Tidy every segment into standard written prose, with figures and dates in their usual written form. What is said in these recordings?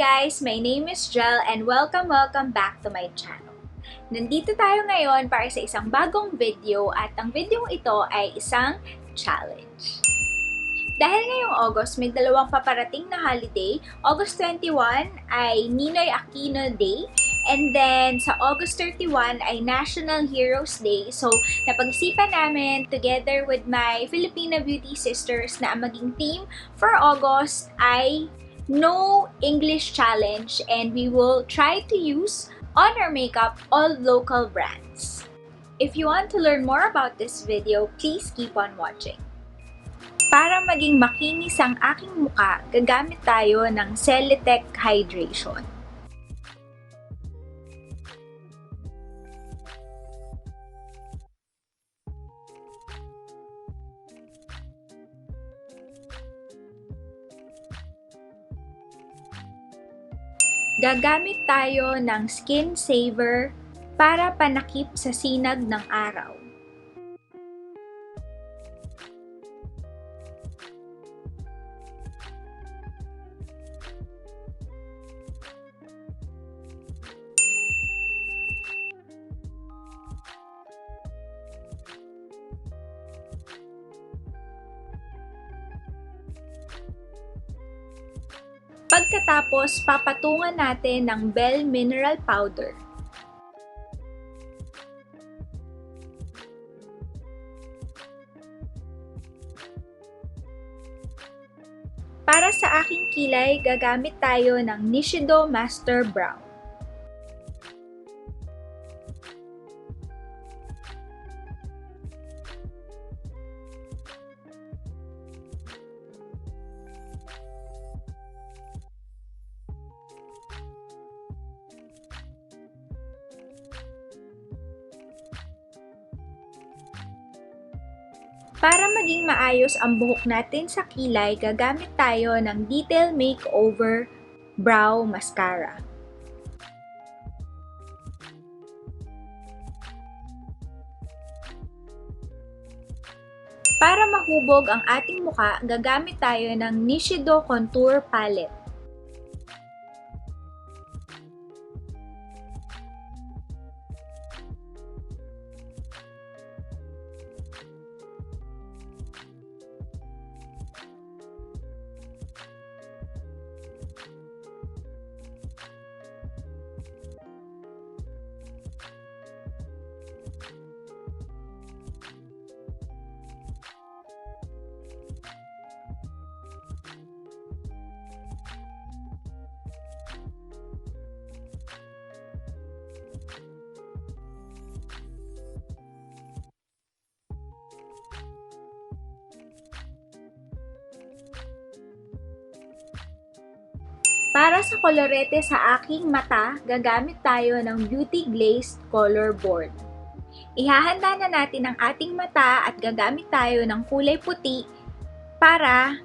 guys! My name is Jel and welcome back to my channel. Nandito tayo ngayon para sa isang bagong video at ang video ito ay isang challenge. Dahil ngayong August, may dalawang paparating na holiday. August 21 ay Ninoy Aquino Day. And then, sa August 31 ay National Heroes Day. So, napag-isipan namin together with my Filipina beauty sisters na ang maging theme for August ay No English Challenge. And we will try to use on our makeup all local brands. If you want to learn more about this video, please keep on watching. Para maging makinis ang aking muka, gagamit tayo ng Celetec Hydration. Gagamit tayo ng Skin Saver para panakip sa sinag ng araw. Pagkatapos, papatungan natin ng Bell Mineral Powder. Para sa aking kilay, gagamit tayo ng Nishido Master Brown. Para maging maayos ang buhok natin sa kilay, gagamit tayo ng Detail Makeover Brow Mascara. Para mahubog ang ating muka, gagamit tayo ng Nishido Contour Palette. Para sa kolorete sa aking mata, gagamit tayo ng Beauty Glazed Color Board. Ihahanda na natin ang ating mata at gagamit tayo ng kulay puti para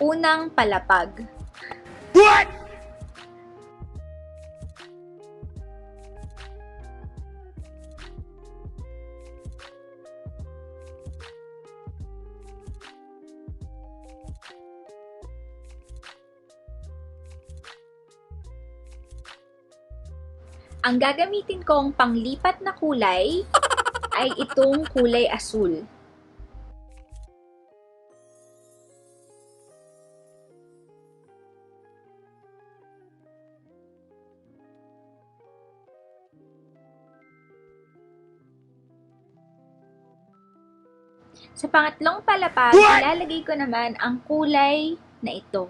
unang palapag. What? Ang gagamitin kong panglipat na kulay ay itong kulay asul. Sa pangatlong palapag, ilalagay ko naman ang kulay na ito.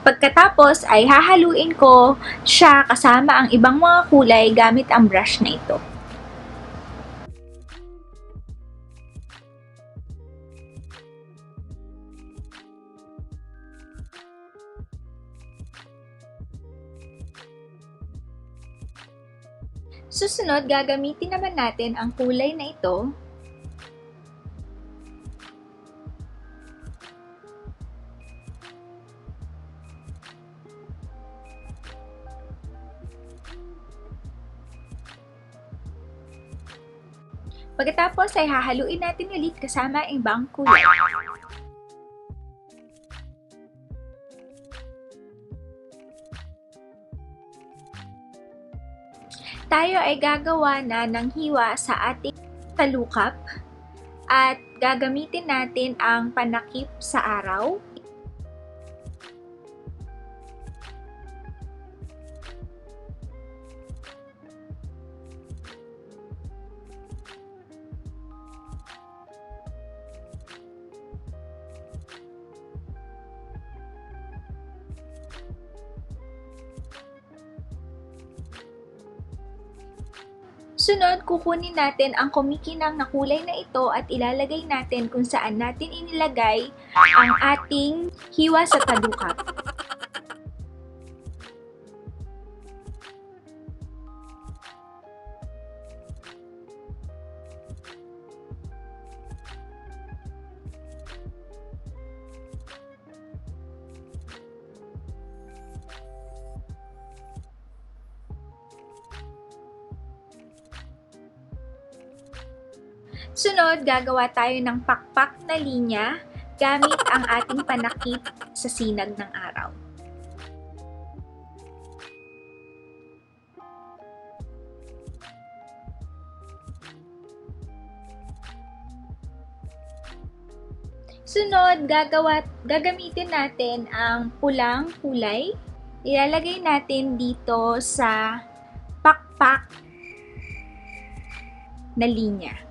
Pagkatapos ay hahaluin ko siya kasama ang ibang mga kulay gamit ang brush na ito. So, Susunod, gagamitin naman natin ang kulay na ito Pagkatapos ay hahaluin natin ulit kasama ang ibang kulay. Tayo ay gagawa na ng hiwa sa ating talukap at gagamitin natin ang panakip sa araw. Sunod, kukunin natin ang kumikinang na kulay na ito at ilalagay natin kung saan natin inilagay ang ating hiwa sa talukap. Sunod, gagawa tayo ng pakpak na linya gamit ang ating panakip sa sinag ng araw. Sunod, gagamitin natin ang pulang kulay. Ilalagay natin dito sa pakpak na linya.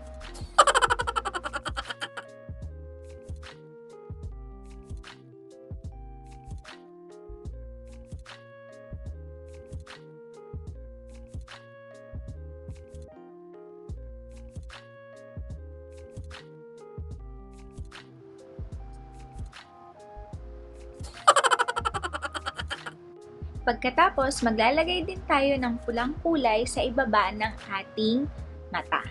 Pagkatapos, maglalagay din tayo ng pulang kulay sa ibaba ng ating mata.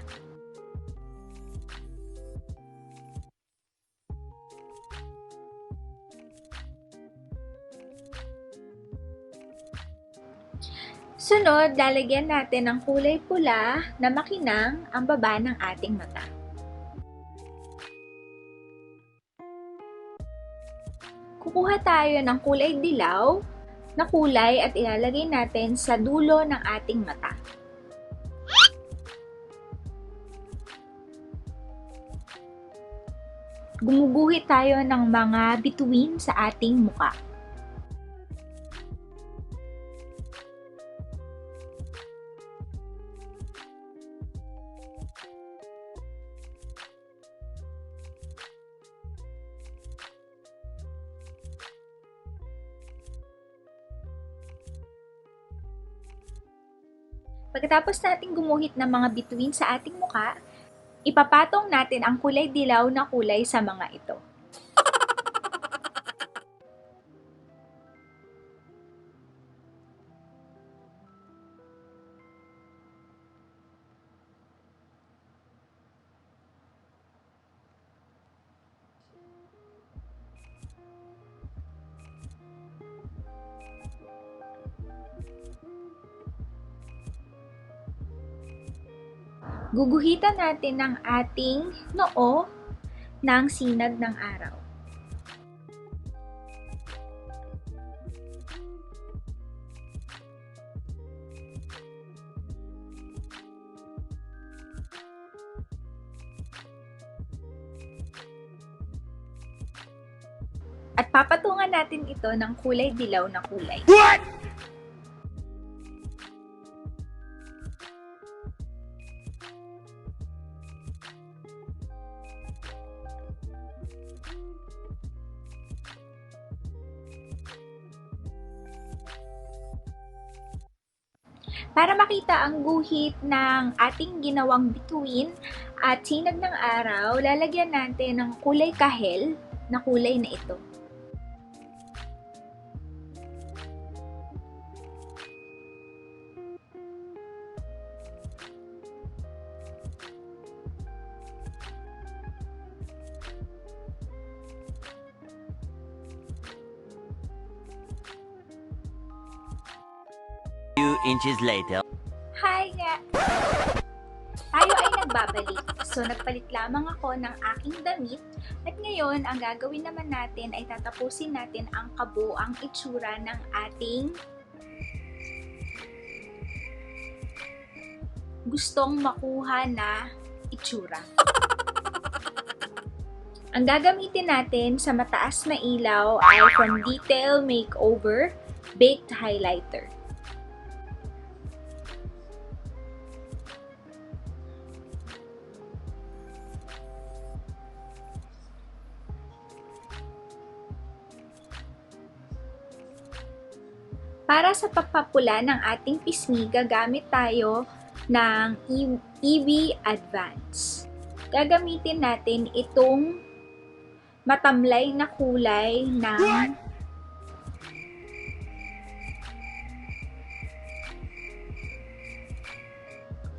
Sunod, lalagyan natin ng kulay pula na makinang ang baba ng ating mata. Kukuha tayo ng kulay dilaw na kulay at ilalagay natin sa dulo ng ating mata. Gumuguhit tayo ng mga bituin sa ating muka. Pagkatapos nating gumuhit ng mga bituin sa ating muka, ipapatong natin ang kulay dilaw na kulay sa mga ito. Guguhitan natin ang ating noo ng sinag ng araw. At papatungan natin ito ng kulay dilaw na kulay. What? Para makita ang guhit ng ating ginawang bituin at sinag ng araw, lalagyan natin ng kulay kahel na kulay na ito. Few inches later. Hi nga! Tayo ay nagbabalik. So, nagpalit lamang ako ng aking damit. At ngayon, ang gagawin naman natin ay tatapusin natin ang kabuuang itsura ng ating gustong makuha na itsura. Ang gagamitin natin sa mataas na ilaw ay from Detail Makeover Baked Highlighter. Para sa pagpapula ng ating pisngi, gagamit tayo ng EB Advance. Gagamitin natin itong matamlay na kulay ng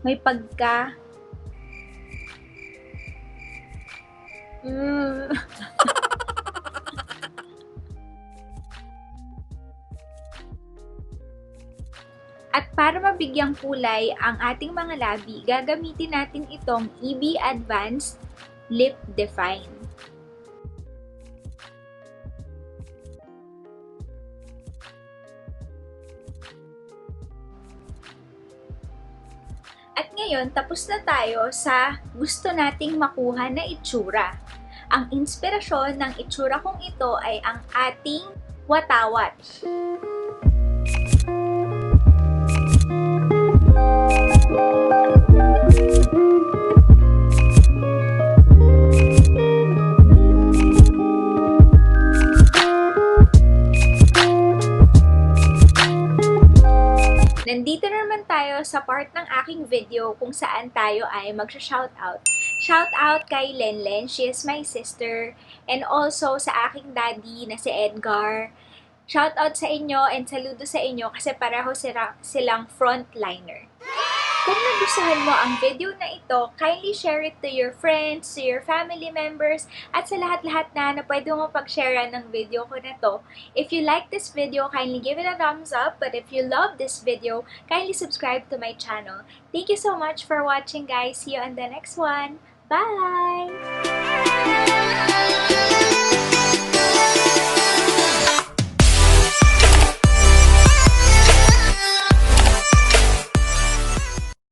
may pagka At para mabigyang kulay ang ating mga labi, gagamitin natin itong EB Advanced Lip Define. At ngayon, tapos na tayo sa gusto nating makuha na itsura. Ang inspirasyon ng itsura kong ito ay ang ating watawat. Nandito naman tayo sa part ng aking video kung saan tayo ay magsha-shoutout. Shoutout kay Lenlen, she is my sister, and also sa aking daddy na si Edgar. Shoutout sa inyo and saludo sa inyo kasi pareho silang frontliner. Kung nagustuhan mo ang video na ito, kindly share it to your friends, to your family members, at sa lahat-lahat na pwede mo pag-share ng video ko na to. If you like this video, kindly give it a thumbs up. But if you love this video, kindly subscribe to my channel. Thank you so much for watching, guys. See you on the next one. Bye!